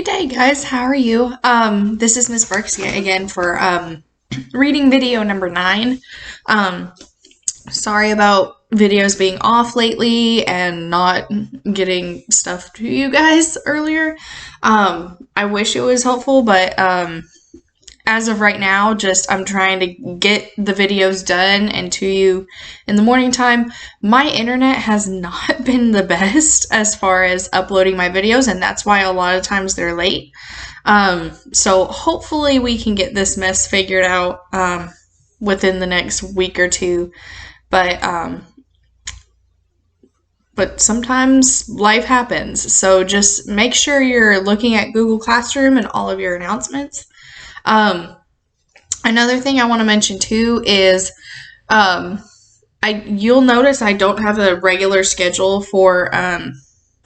Good day, guys. How are you? This is Miss Burks again for reading video number 9. Sorry about videos being off lately and not getting stuff to you guys earlier. I wish it was helpful, but as of right now, I'm trying to get the videos done and to you in the morning time. My internet has not been the best as far as uploading my videos, and that's why a lot of times they're late. So hopefully we can get this mess figured out within the next week or two. But sometimes life happens. So just make sure you're looking at Google Classroom and all of your announcements. Another thing I want to mention too is, you'll notice I don't have a regular schedule for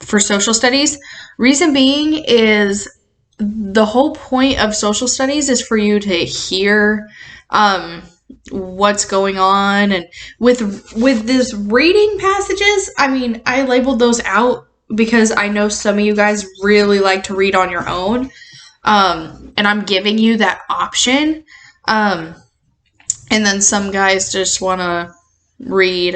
social studies. Reason being is the whole point of social studies is for you to hear, what's going on. And with this reading passages, I labeled those out because I know some of you guys really like to read on your own. And I'm giving you that option. And then some guys just want to read,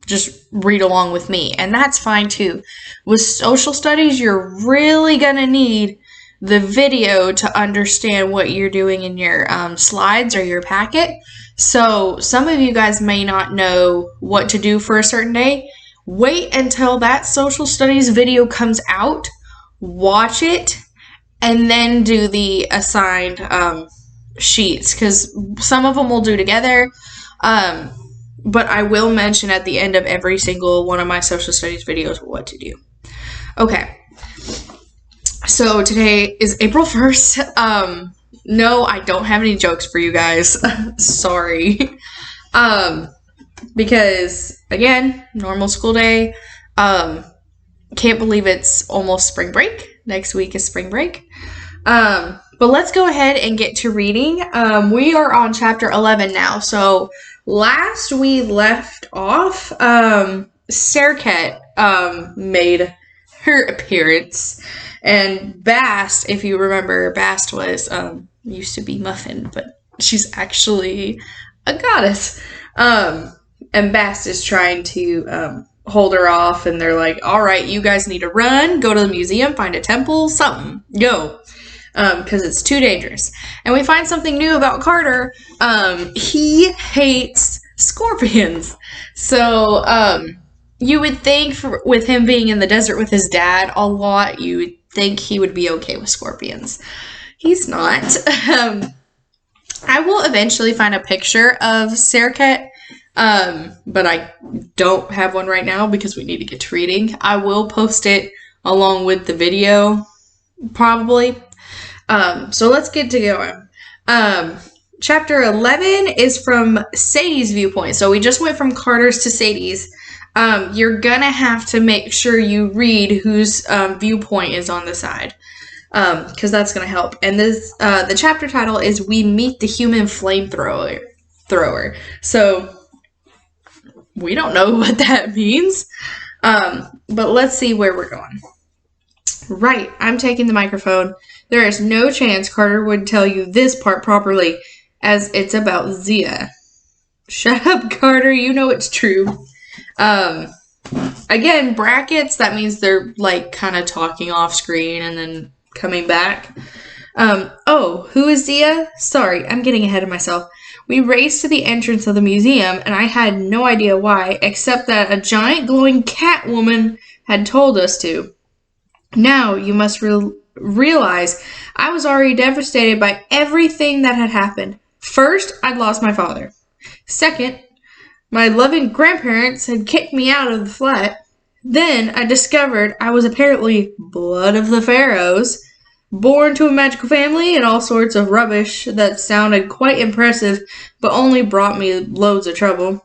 just read along with me. And that's fine too. With social studies, you're really going to need the video to understand what you're doing in your slides or your packet. So some of you guys may not know what to do for a certain day. Wait until that social studies video comes out, watch it, and then do the assigned sheets, because some of them we'll do together. But I will mention at the end of every single one of my social studies videos what to do. Okay. So today is April 1st. No, I don't have any jokes for you guys. Sorry. Because, again, normal school day. Can't believe it's almost spring break. Next week is spring break. But let's go ahead and get to reading. We are on chapter 11 now. So last we left off, Serket made her appearance. And Bast, if you remember, Bast was used to be Muffin, but she's actually a goddess. And Bast is trying to hold her off, and they're like, all right, you guys need to run, go to the museum, find a temple, something, go, because it's too dangerous. And we find something new about Carter. He hates scorpions. So you would think with him being in the desert with his dad a lot, you would think he would be okay with scorpions. He's not. I will eventually find a picture of Serket. But I don't have one right now because we need to get to reading. I will post it along with the video, probably. So let's get to going. Chapter 11 is from Sadie's viewpoint. So we just went from Carter's to Sadie's. You're gonna have to make sure you read whose viewpoint is on the side, because that's gonna help. And this, the chapter title is "We Meet the Human Flamethrower." So we don't know what that means, but let's see where we're going. Right, I'm taking the microphone. There is no chance Carter would tell you this part properly, as it's about Zia. Shut up, Carter, you know it's true. Again, brackets, that means they're like kind of talking off screen and then coming back. Oh, who is Zia? Sorry, I'm getting ahead of myself. We raced to the entrance of the museum, and I had no idea why, except that a giant glowing cat woman had told us to. Now, you must realize, I was already devastated by everything that had happened. First, I'd lost my father. Second, my loving grandparents had kicked me out of the flat. Then, I discovered I was apparently blood of the pharaohs, born to a magical family, and all sorts of rubbish that sounded quite impressive, but only brought me loads of trouble.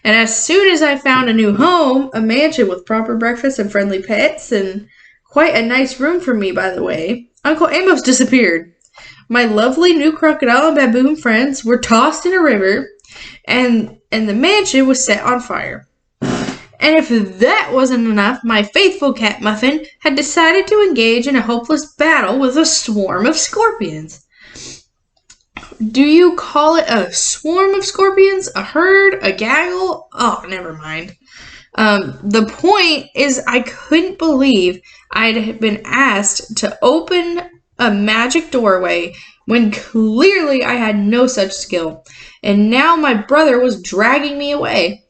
And as soon as I found a new home, a mansion with proper breakfast and friendly pets, and quite a nice room for me, by the way, Uncle Amos disappeared. My lovely new crocodile and baboon friends were tossed in a river, and the mansion was set on fire. And if that wasn't enough, my faithful cat Muffin had decided to engage in a hopeless battle with a swarm of scorpions. Do you call it a swarm of scorpions? A herd? A gaggle? Oh, never mind. The point is, I couldn't believe I'd been asked to open a magic doorway when clearly I had no such skill, and now my brother was dragging me away.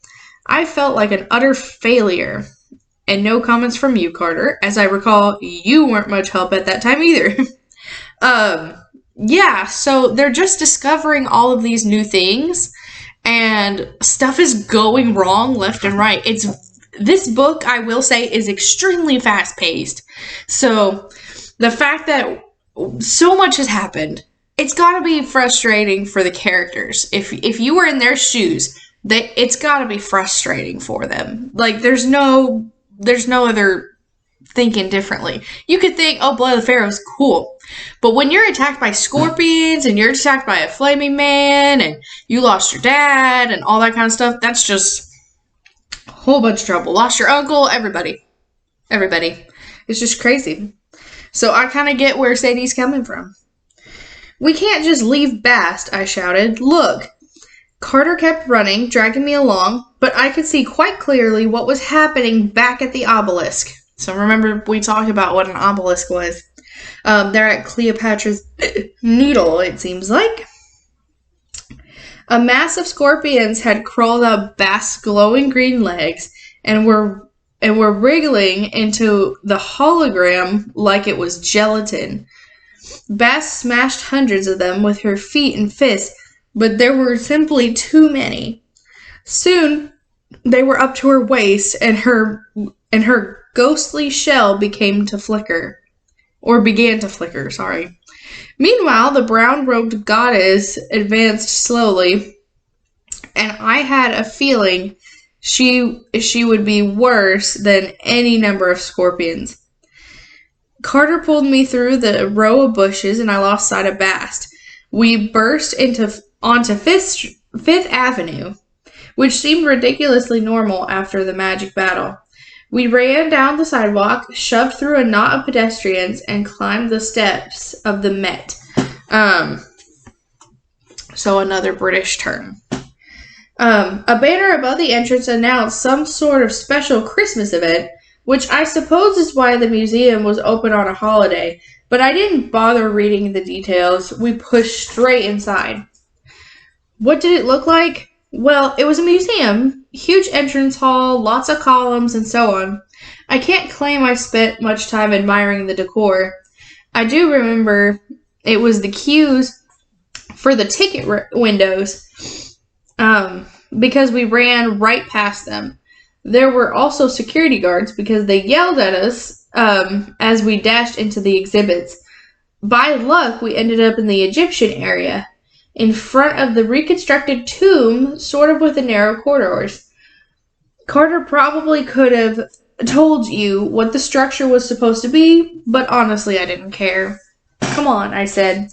I felt like an utter failure. And no comments from you, Carter. As I recall, you weren't much help at that time either. Yeah, so they're just discovering all of these new things, and stuff is going wrong left and right. This book, I will say, is extremely fast-paced. So the fact that so much has happened, it's got to be frustrating for the characters. If you were in their shoes, it's got to be frustrating for them. Like, there's no other thinking differently. You could think, oh, Blood of the Pharaoh's cool. But when you're attacked by scorpions and you're attacked by a flaming man and you lost your dad and all that kind of stuff, that's just a whole bunch of trouble. Lost your uncle, everybody. It's just crazy. So I kind of get where Sadie's coming from. We can't just leave Bast, I shouted. Look. Carter kept running, dragging me along, but I could see quite clearly what was happening back at the obelisk. So remember, we talked about what an obelisk was. They're at Cleopatra's Needle, it seems like. A mass of scorpions had crawled up Bast's glowing green legs and were wriggling into the hologram like it was gelatin. Bast smashed hundreds of them with her feet and fists, but there were simply too many. Soon, they were up to her waist, and her ghostly shell began to flicker. Meanwhile, the brown-robed goddess advanced slowly, and I had a feeling she would be worse than any number of scorpions. Carter pulled me through the row of bushes, and I lost sight of Bast. We burst onto Fifth Avenue, which seemed ridiculously normal after the magic battle. We ran down the sidewalk, shoved through a knot of pedestrians, and climbed the steps of the Met. So another British term. A banner above the entrance announced some sort of special Christmas event, which I suppose is why the museum was open on a holiday, but I didn't bother reading the details. We pushed straight inside. What did it look like? Well, it was a museum, huge entrance hall, lots of columns, and so on. I can't claim I spent much time admiring the decor. I do remember it was the queues for the ticket windows, because we ran right past them. There were also security guards because they yelled at us as we dashed into the exhibits. By luck, we ended up in the Egyptian area, in front of the reconstructed tomb, sort of with the narrow corridors. Carter probably could have told you what the structure was supposed to be, but honestly, I didn't care. Come on, I said.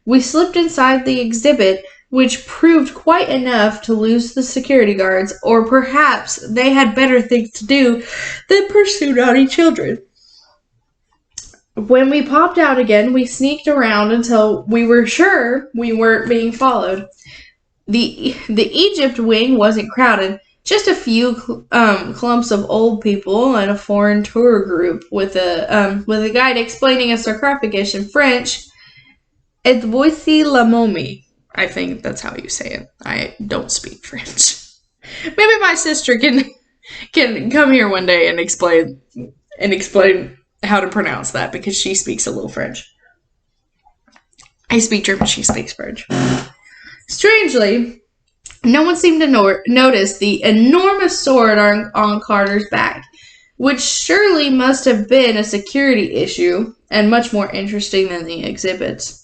We slipped inside the exhibit, which proved quite enough to lose the security guards, or perhaps they had better things to do than pursue naughty children. When we popped out again, we sneaked around until we were sure we weren't being followed. The Egypt wing wasn't crowded, just a few clumps of old people and a foreign tour group with a guide explaining a sarcophagus in French. Et voici la momie. I think that's how you say it. I don't speak French. Maybe my sister can come here one day and explain how to pronounce that, because she speaks a little French. I speak German, she speaks French. Strangely, no one seemed to notice the enormous sword on Carter's back, which surely must have been a security issue and much more interesting than the exhibits.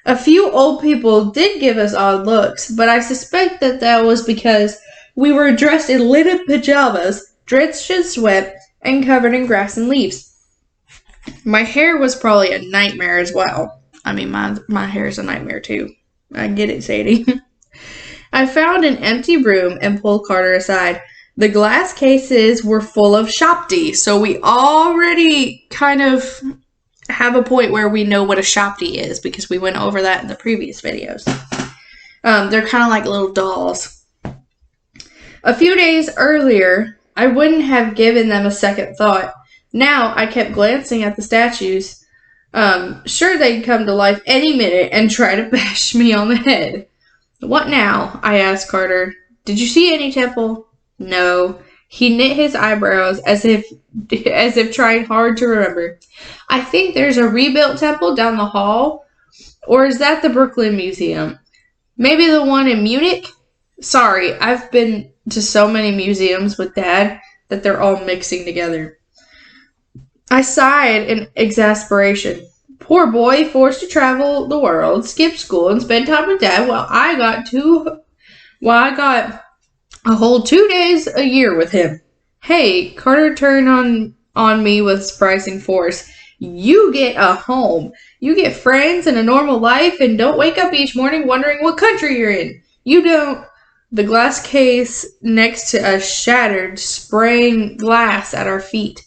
A few old people did give us odd looks, but I suspect that was because we were dressed in linen pajamas, drenched in sweat, and covered in grass and leaves. My hair was probably a nightmare as well. I mean, my hair is a nightmare too. I get it, Sadie. I found an empty room and pulled Carter aside. The glass cases were full of Shopti, so we already kind of have a point where we know what a Shopti is because we went over that in the previous videos. They're kind of like little dolls. A few days earlier, I wouldn't have given them a second thought. Now I kept glancing at the statues. Sure they'd come to life any minute and try to bash me on the head. What now? I asked Carter. Did you see any temple? No. He knit his eyebrows as if trying hard to remember. I think there's a rebuilt temple down the hall. Or is that the Brooklyn Museum? Maybe the one in Munich? Sorry, I've been to so many museums with Dad that they're all mixing together. I sighed in exasperation. Poor boy, forced to travel the world, skip school, and spend time with Dad while I got a whole 2 days a year with him. Hey, Carter turned on me with surprising force. You get a home. You get friends and a normal life and don't wake up each morning wondering what country you're in. You don't. The glass case next to us shattered, spraying glass at our feet.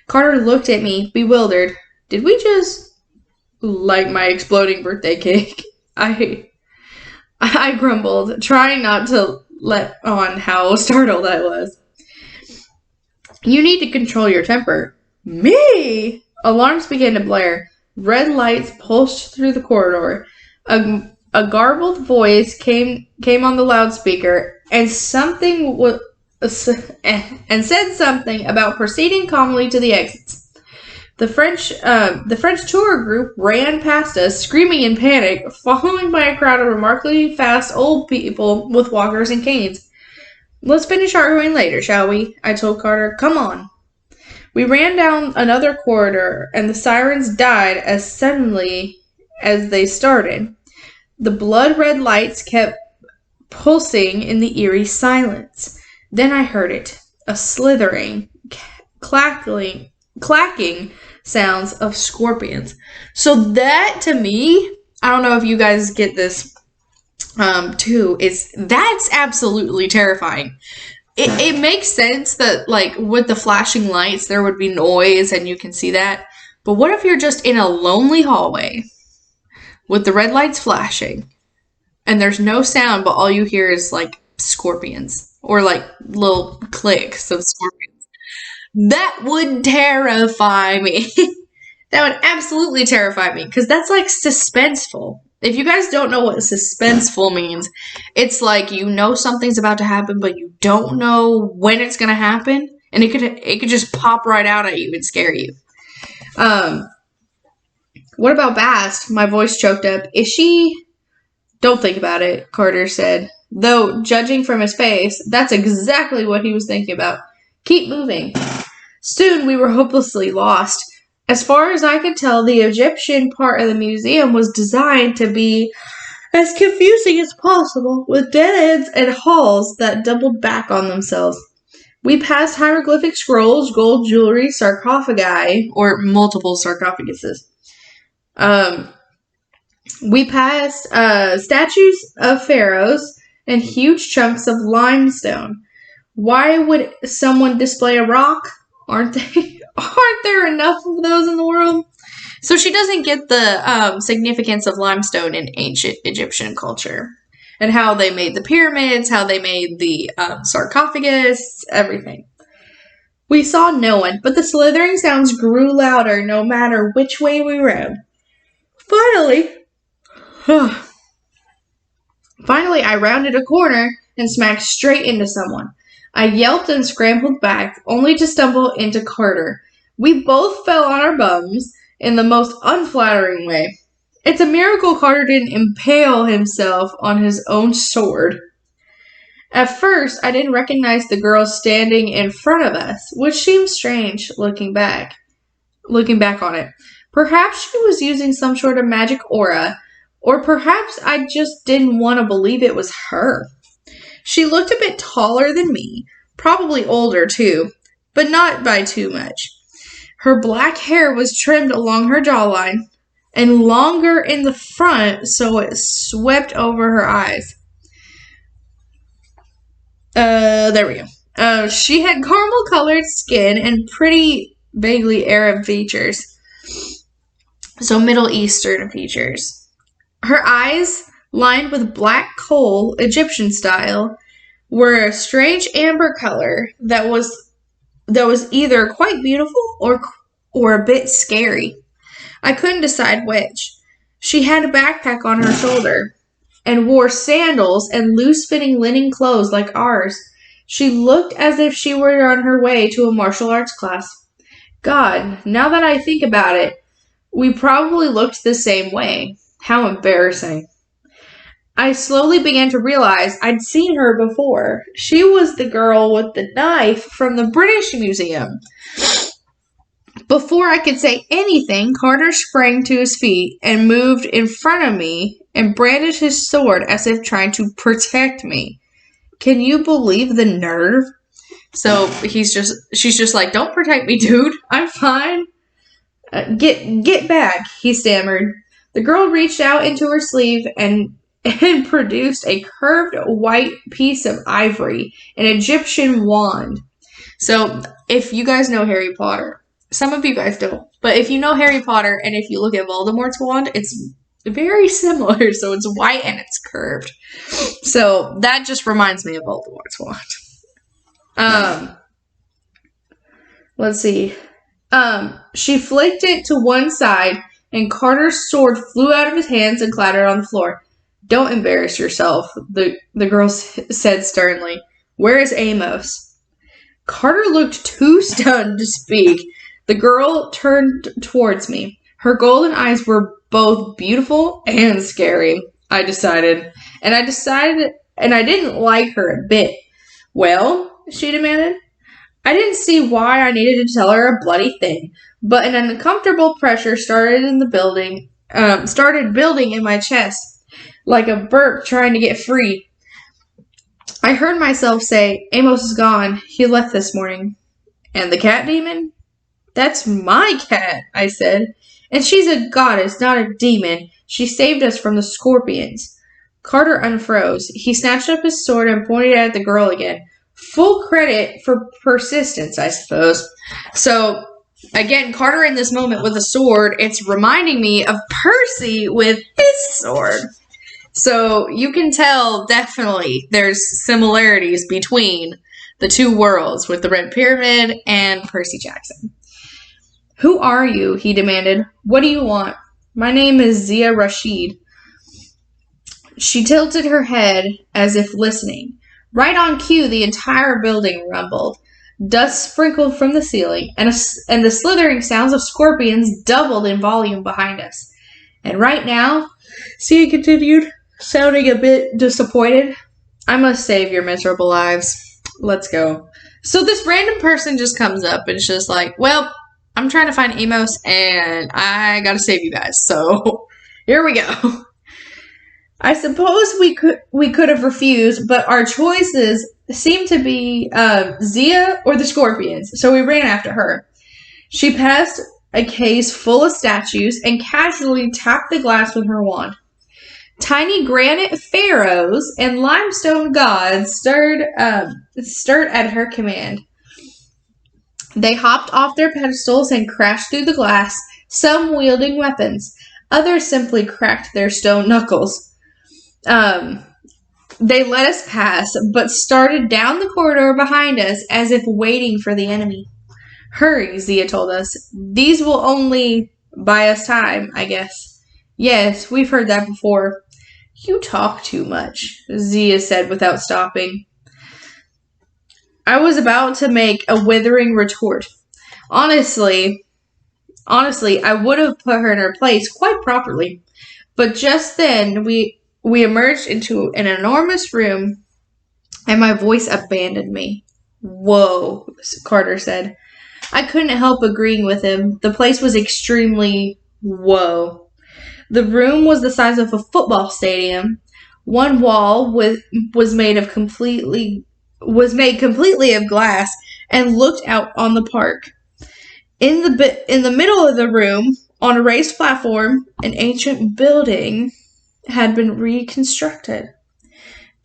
Carter looked at me, bewildered. Did we just like my exploding birthday cake? I grumbled, trying not to let on how startled I was. You need to control your temper. Me? Alarms began to blare. Red lights pulsed through the corridor. A garbled voice came on the loudspeaker and said something about proceeding calmly to the exits. The French tour group ran past us, screaming in panic, followed by a crowd of remarkably fast old people with walkers and canes. Let's finish arguing later, shall we? I told Carter. Come on. We ran down another corridor, and the sirens died as suddenly as they started. The blood-red lights kept pulsing in the eerie silence. Then I heard it, a slithering, clacking sounds of scorpions. So that, to me, I don't know if you guys get this too, that's absolutely terrifying. It makes sense that, like, with the flashing lights, there would be noise and you can see that. But what if you're just in a lonely hallway with the red lights flashing and there's no sound, but all you hear is, like, scorpions or, like, little clicks of scorpions? That would terrify me. That would absolutely terrify me because that's, like, suspenseful. If you guys don't know what suspenseful means, it's like you know something's about to happen, but you don't know when it's going to happen, and it could just pop right out at you and scare you. What about Bast? My voice choked up. Is she? Don't think about it, Carter said. Though, judging from his face, that's exactly what he was thinking about. Keep moving. Soon we were hopelessly lost. As far as I could tell, the Egyptian part of the museum was designed to be as confusing as possible, with dead ends and halls that doubled back on themselves. We passed hieroglyphic scrolls, gold jewelry, sarcophagi, or multiple sarcophaguses. We passed statues of pharaohs and huge chunks of limestone. Why would someone display a rock? Aren't there enough of those in the world? So she doesn't get the significance of limestone in ancient Egyptian culture and how they made the pyramids, how they made the sarcophagus, everything. We saw no one, but the slithering sounds grew louder no matter which way we rode. Finally, I rounded a corner and smacked straight into someone. I yelped and scrambled back, only to stumble into Carter. We both fell on our bums in the most unflattering way. It's a miracle Carter didn't impale himself on his own sword. At first, I didn't recognize the girl standing in front of us, which seemed strange looking back on it. Perhaps she was using some sort of magic aura, or perhaps I just didn't want to believe it was her. She looked a bit taller than me, probably older too, but not by too much. Her black hair was trimmed along her jawline and longer in the front so it swept over her eyes. There we go. She had caramel-colored skin and pretty vaguely Arab features, so Middle Eastern features. Her eyes, lined with black coal, Egyptian style, were a strange amber color that was either quite beautiful or a bit scary. I couldn't decide which. She had a backpack on her shoulder and wore sandals and loose-fitting linen clothes like ours. She looked as if she were on her way to a martial arts class. God, now that I think about it, we probably looked the same way. How embarrassing. I slowly began to realize I'd seen her before. She was the girl with the knife from the British Museum. Before I could say anything, Carter sprang to his feet and moved in front of me and brandished his sword as if trying to protect me. Can you believe the nerve? So she's just like, don't protect me, dude. I'm fine. Get back, he stammered. The girl reached out into her sleeve and produced a curved white piece of ivory, an Egyptian wand. So if you guys know Harry Potter, some of you guys don't, but if you know Harry Potter and if you look at Voldemort's wand, it's very similar. So it's white and it's curved. So that just reminds me of Voldemort's wand. Let's see. She flicked it to one side and Carter's sword flew out of his hands and clattered on the floor. Don't embarrass yourself, the girl said sternly. Where is Amos? Carter looked too stunned to speak. The girl turned towards me. Her golden eyes were both beautiful and scary, I decided. And I didn't like her a bit. Well, she demanded. I didn't see why I needed to tell her a bloody thing, but an uncomfortable pressure started building in my chest, like a bird trying to get free. I heard myself say, Amos is gone. He left this morning. And the cat demon? That's my cat, I said. And she's a goddess, not a demon. She saved us from the scorpions. Carter unfroze. He snatched up his sword and pointed at the girl again. Full credit for persistence, I suppose. So, again, Carter in this moment with a sword, it's reminding me of Percy with his sword. So, you can tell definitely there's similarities between the two worlds with the Red Pyramid and Percy Jackson. Who are you? He demanded. What do you want? My name is Zia Rashid. She tilted her head as if listening. Right on cue, the entire building rumbled. Dust sprinkled from the ceiling, and the slithering sounds of scorpions doubled in volume behind us. And right now, Zia continued, sounding a bit disappointed, I must save your miserable lives. Let's go. So this random person just comes up and it's just like, well, I'm trying to find Amos and I gotta save you guys. So here we go. I suppose we could have refused, but our choices seemed to be Zia or the Scorpions, so we ran after her. She passed a case full of statues and casually tapped the glass with her wand. Tiny granite pharaohs and limestone gods stirred at her command. They hopped off their pedestals and crashed through the glass, some wielding weapons. Others simply cracked their stone knuckles. They let us pass, but started down the corridor behind us as if waiting for the enemy. Hurry, Zia told us. These will only buy us time, I guess. Yes, we've heard that before. You talk too much, Zia said without stopping. I was about to make a withering retort. Honestly, I would have put her in her place quite properly. But just then, we emerged into an enormous room, and my voice abandoned me. Whoa, Carter said. I couldn't help agreeing with him. The place was extremely whoa. The room was the size of a football stadium. One wall was made completely of glass and looked out on the park. In the middle of the room, on a raised platform, an ancient building had been reconstructed.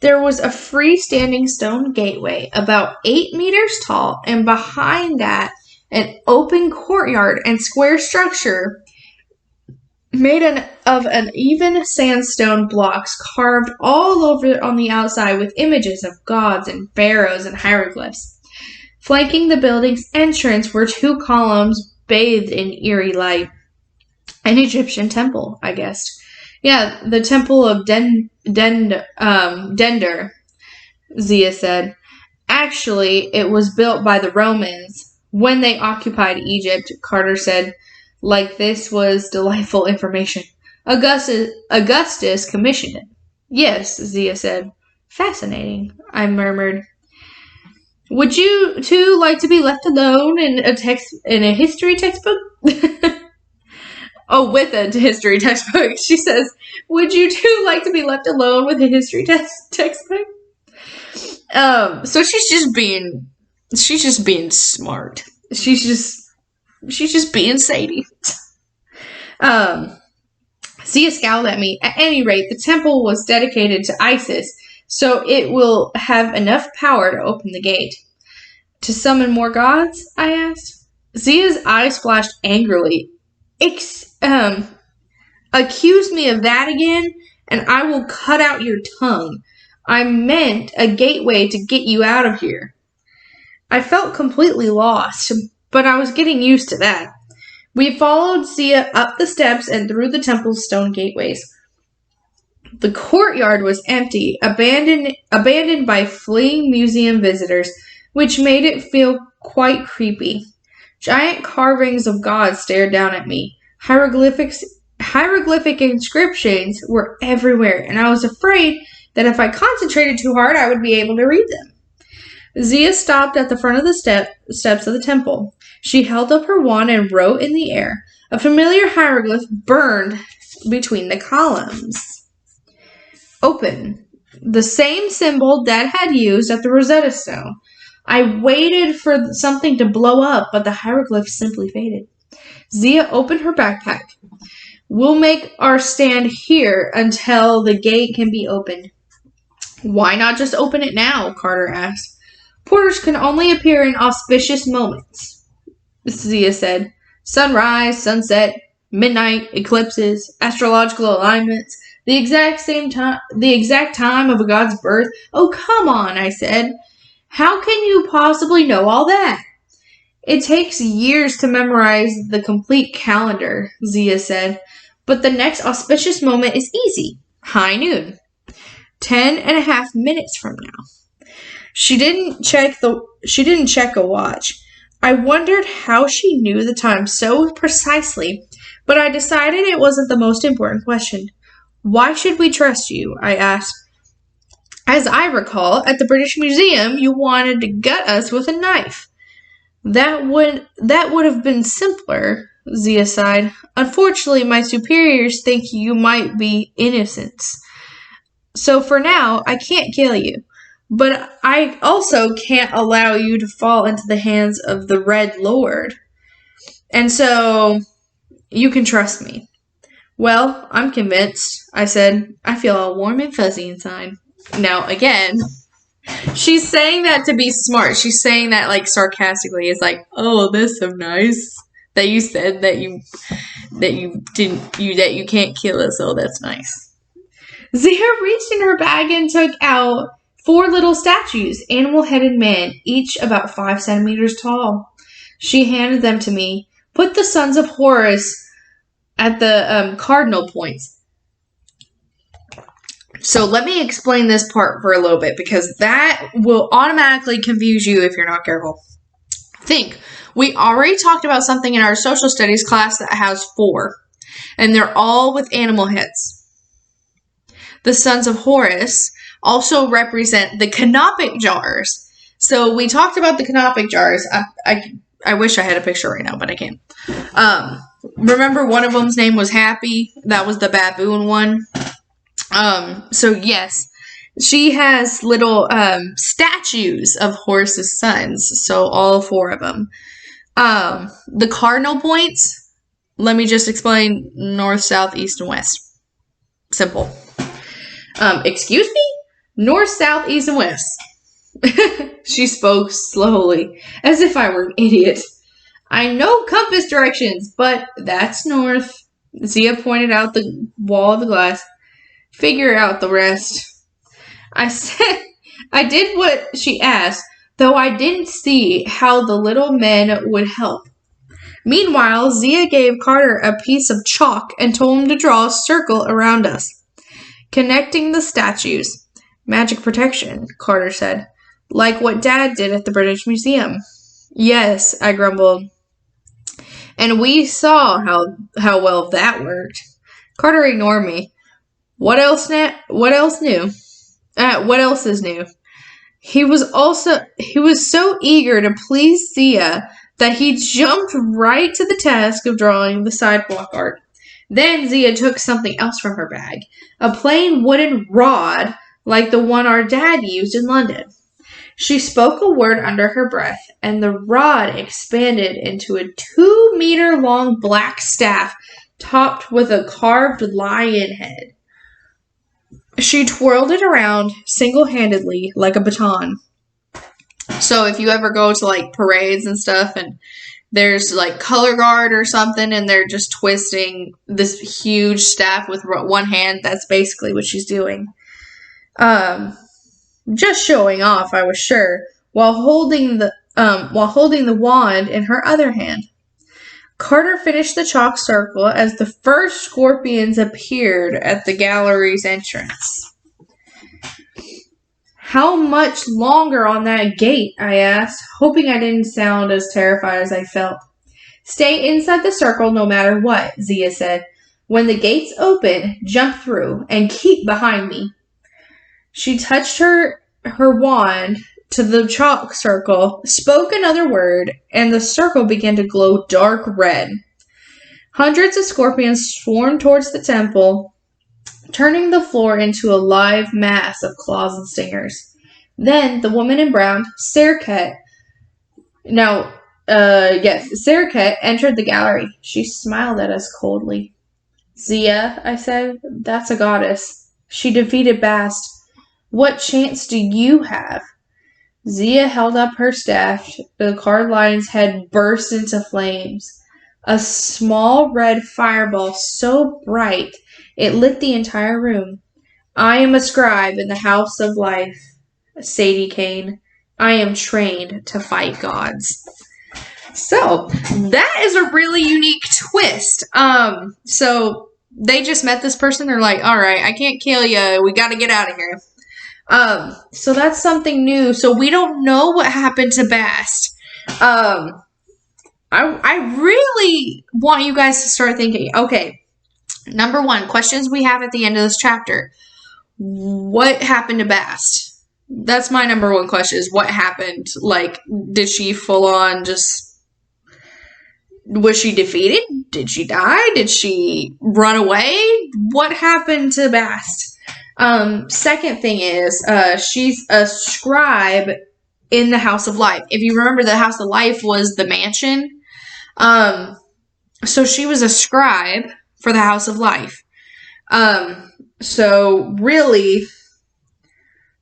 There was a freestanding stone gateway about 8 meters tall, and behind that, an open courtyard and square structure made of uneven sandstone blocks carved all over on the outside with images of gods and pharaohs and hieroglyphs. Flanking the building's entrance were 2 columns bathed in eerie light. An Egyptian temple, I guessed. Yeah, the temple of Dender, Zia said. Actually, it was built by the Romans when they occupied Egypt, Carter said. Like this was delightful information. Augustus commissioned it. Yes, Zia said. Fascinating, I murmured. Would you two like to be left alone in a history textbook? Oh, with a history textbook. She says, would you two like to be left alone with a history textbook? So she's just being smart. She's just being Sadie. Zia scowled at me. At any rate, the temple was dedicated to Isis, so it will have enough power to open the gate. To summon more gods? I asked. Zia's eyes flashed angrily. Accuse me of that again, and I will cut out your tongue. I meant a gateway to get you out of here. I felt completely lost, but I was getting used to that. We followed Zia up the steps and through the temple's stone gateways. The courtyard was empty, abandoned by fleeing museum visitors, which made it feel quite creepy. Giant carvings of gods stared down at me. Hieroglyphic inscriptions were everywhere, and I was afraid that if I concentrated too hard, I would be able to read them. Zia stopped at the front of the steps of the temple. She held up her wand and wrote in the air. A familiar hieroglyph burned between the columns. Open. The same symbol Dad had used at the Rosetta Stone. I waited for something to blow up, but the hieroglyph simply faded. Zia opened her backpack. We'll make our stand here until the gate can be opened. Why not just open it now? Carter asked. Porters can only appear in auspicious moments, Zia said. Sunrise, sunset, midnight, eclipses, astrological alignments, the exact time of a god's birth. Oh, come on, I said. How can you possibly know all that? It takes years to memorize the complete calendar, Zia said. But the next auspicious moment is easy. High noon. 10.5 minutes from now. She didn't check a watch. I wondered how she knew the time so precisely, but I decided it wasn't the most important question. Why should we trust you? I asked. As I recall, at the British Museum, you wanted to gut us with a knife. That would have been simpler, Zia sighed. Unfortunately, my superiors think you might be innocent. So for now, I can't kill you. But I also can't allow you to fall into the hands of the Red Lord. And so, you can trust me. Well, I'm convinced, I said. I feel all warm and fuzzy inside. Now, again, she's saying that to be smart. She's saying that, like, sarcastically. It's like, oh, that's so nice that you said that you can't kill us. Oh, that's nice. Zia reached in her bag and took out 4 little statues, animal-headed men, each about 5 centimeters tall. She handed them to me. Put the sons of Horus at the cardinal points. So let me explain this part for a little bit, because that will automatically confuse you if you're not careful. Think, we already talked about something in our social studies class that has 4, and they're all with animal heads. The sons of Horus also represent the canopic jars. So we talked about the canopic jars. I wish I had a picture right now, but I can't. Remember one of them's name was Happy? That was the baboon one. So yes, she has little statues of Horus's sons. So all 4 of them. The cardinal points, let me just explain: north, south, east, and west. Simple. Excuse me? North, south, east, and west. She spoke slowly, as if I were an idiot. I know compass directions, but that's north. Zia pointed out the wall of the glass. Figure out the rest. I said I did what she asked, though I didn't see how the little men would help. Meanwhile, Zia gave Carter a piece of chalk and told him to draw a circle around us, connecting the statues. Magic protection, Carter said, like what Dad did at the British Museum. Yes, I grumbled. And we saw how well that worked. Carter ignored me. What else new? What else is new? He was so eager to please Zia that he jumped right to the task of drawing the sidewalk art. Then Zia took something else from her bag, a plain wooden rod like the one our dad used in London. She spoke a word under her breath, and the rod expanded into a 2-meter-long black staff topped with a carved lion head. She twirled it around single-handedly like a baton. So if you ever go to like parades and stuff and there's like color guard or something and they're just twisting this huge staff with one hand, that's basically what she's doing. Just showing off, I was sure, while holding the wand in her other hand. Carter finished the chalk circle as the first scorpions appeared at the gallery's entrance. How much longer on that gate? I asked, hoping I didn't sound as terrified as I felt. Stay inside the circle no matter what, Zia said. When the gates open, jump through and keep behind me. She touched her wand to the chalk circle, spoke another word, and the circle began to glow dark red. Hundreds of scorpions swarmed towards the temple, turning the floor into a live mass of claws and stingers. Then the woman in brown, Serket, entered the gallery. She smiled at us coldly. Zia, I said, that's a goddess. She defeated Bast. What chance do you have? Zia held up her staff. The carved lion's head burst into flames. A small red fireball so bright it lit the entire room. I am a scribe in the House of Life, Sadie Kane. I am trained to fight gods. So, that is a really unique twist. So they just met this person. They're like, all right, I can't kill you. We got to get out of here. So that's something new. So we don't know what happened to Bast. I really want you guys to start thinking, okay, number one, questions we have at the end of this chapter. What happened to Bast? That's my number one question is what happened? Like, did she full on was she defeated? Did she die? Did she run away? What happened to Bast? Second thing is, she's a scribe in the House of Life. If you remember, the House of Life was the mansion. So she was a scribe for the House of Life. So really,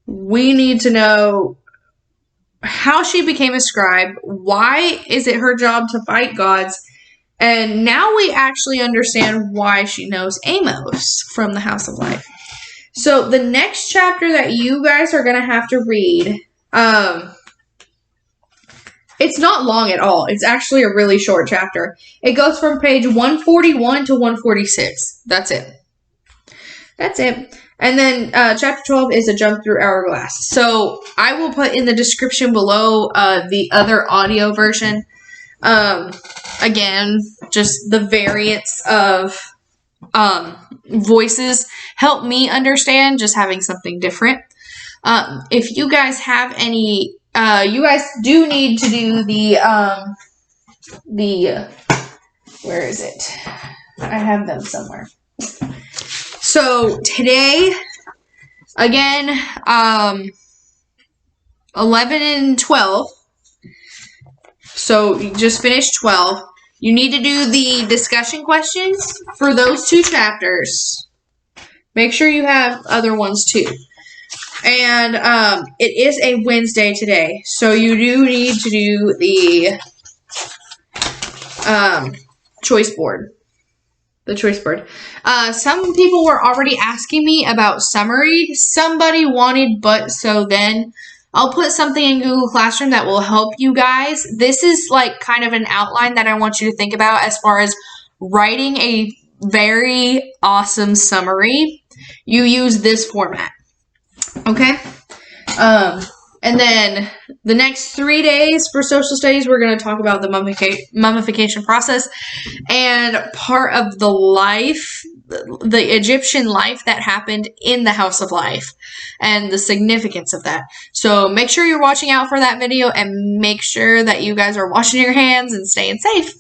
we need to know how she became a scribe. Why is it her job to fight gods? And now we actually understand why she knows Amos from the House of Life. So the next chapter that you guys are going to have to read, it's not long at all. It's actually a really short chapter. It goes from page 141 to 146. That's it. And then chapter 12 is a jump through Hourglass. So I will put in the description below the other audio version. Again, just the variants of voices help me understand just having something different. If you guys have any, you guys do need to do the where is it? I have them somewhere. So today, again, 11 and 12. So you just finished 12. You need to do the discussion questions for those two chapters. Make sure you have other ones too. And it is a Wednesday today, so you do need to do the choice board. The choice board. Some people were already asking me about summary. Somebody wanted but so then. I'll put something in Google Classroom that will help you guys. This is like kind of an outline that I want you to think about as far as writing a very awesome summary. You use this format. Okay? And then the next 3 days for social studies, we're going to talk about the mummification process and part of the life, the Egyptian life that happened in the House of Life and the significance of that. So make sure you're watching out for that video and make sure that you guys are washing your hands and staying safe.